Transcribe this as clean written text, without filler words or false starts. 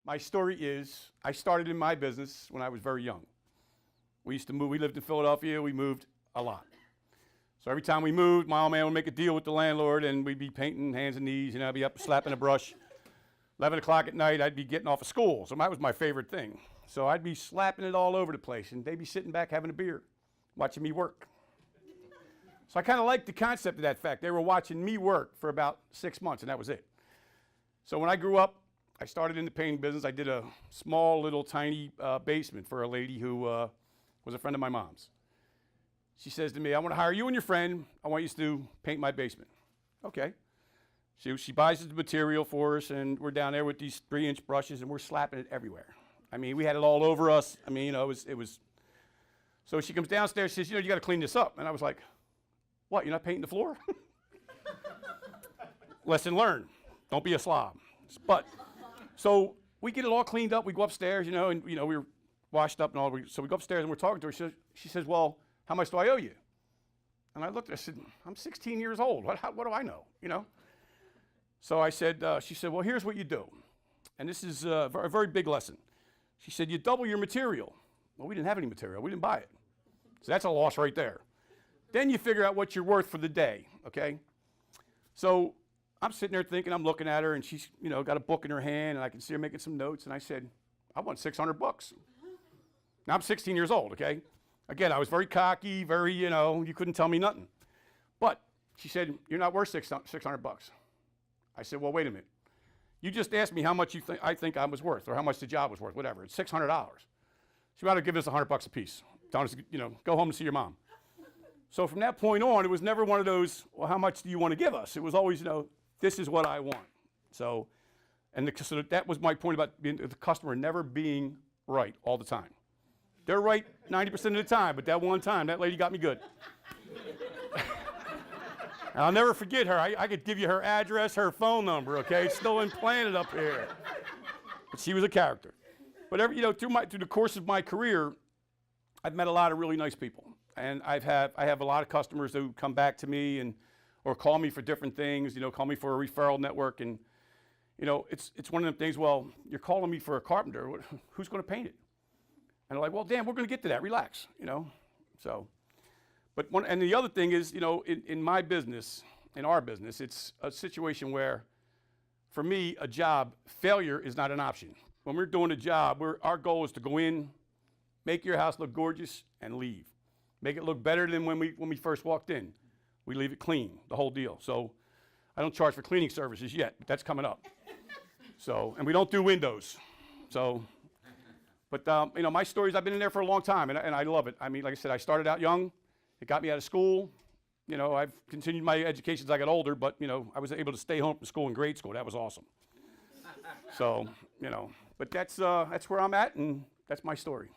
My story is, I started in my business when I was very young. We used to move, we lived in Philadelphia, we moved a lot. So every time we moved, my old man would make a deal with the landlord and we'd be painting hands and knees, I'd be up slapping a brush. 11 o'clock at night, I'd be getting off of school, so that was my favorite thing. So I'd be slapping it all over the place and they'd be sitting back having a beer, watching me work. So I kind of liked the concept of that fact. They were watching me work for about 6 months and that was it. So when I grew up, I started in the painting business. I did a small little tiny basement for a lady who was a friend of my mom's. She says to me, I want to hire you and your friend. I want you to paint my basement. Okay. She buys the material for us and we're down there with these 3-inch brushes and we're slapping it everywhere. I mean, we had it all over us. I mean, it was. So she comes downstairs, she says, you got to clean this up. And I was like, what, you're not painting the floor? Lesson learned. Don't be a slob. But, so we get it all cleaned up. We go upstairs, and we were washed up and all. So we go upstairs and we're talking to her. She says, well, how much do I owe you? And I looked at her, I said, I'm 16 years old. What do I know, So I said, she said, well, here's what you do. And this is a very big lesson. She said, you double your material. Well, we didn't have any material. We didn't buy it. So that's a loss right there. Then you figure out what you're worth for the day, okay? So I'm sitting there thinking, I'm looking at her, and she's, got a book in her hand, and I can see her making some notes, and I said, I want $600. Now I'm 16 years old, okay? Again, I was very cocky, very, you couldn't tell me nothing. But she said, you're not worth $600. I said, well, wait a minute. You just asked me how much I think I was worth, or how much the job was worth, whatever. It's $600. She might have given us $100 a piece. Telling us, go home and see your mom. So from that point on, it was never one of those, well, how much do you want to give us? It was always, this is what I want. So, so that was my point about the customer never being right all the time. They're right 90% of the time, but that one time, that lady got me good. And I'll never forget her. I could give you her address, her phone number, okay? It's still implanted up here. But she was a character. But through the course of my career, I've met a lot of really nice people. And I have a lot of customers who come back to me or call me for different things, call me for a referral network. And, it's one of them things, well, you're calling me for a carpenter. Who's going to paint it? And they're like, well, Dan, we're going to get to that. Relax, So, and the other thing is, in my business, in our business, it's a situation where, for me, a job, failure is not an option. When we're doing a job, our goal is to go in, make your house look gorgeous, and leave. Make it look better than when we first walked in. We leave it clean, the whole deal. So I don't charge for cleaning services yet, but that's coming up. So, and we don't do windows. So, but my stories, I've been in there for a long time, and I love it. I mean, like I said, I started out young. It got me out of school. I've continued my education as I got older, but, I was able to stay home from school in grade school. That was awesome. So, but that's where I'm at, and that's my story.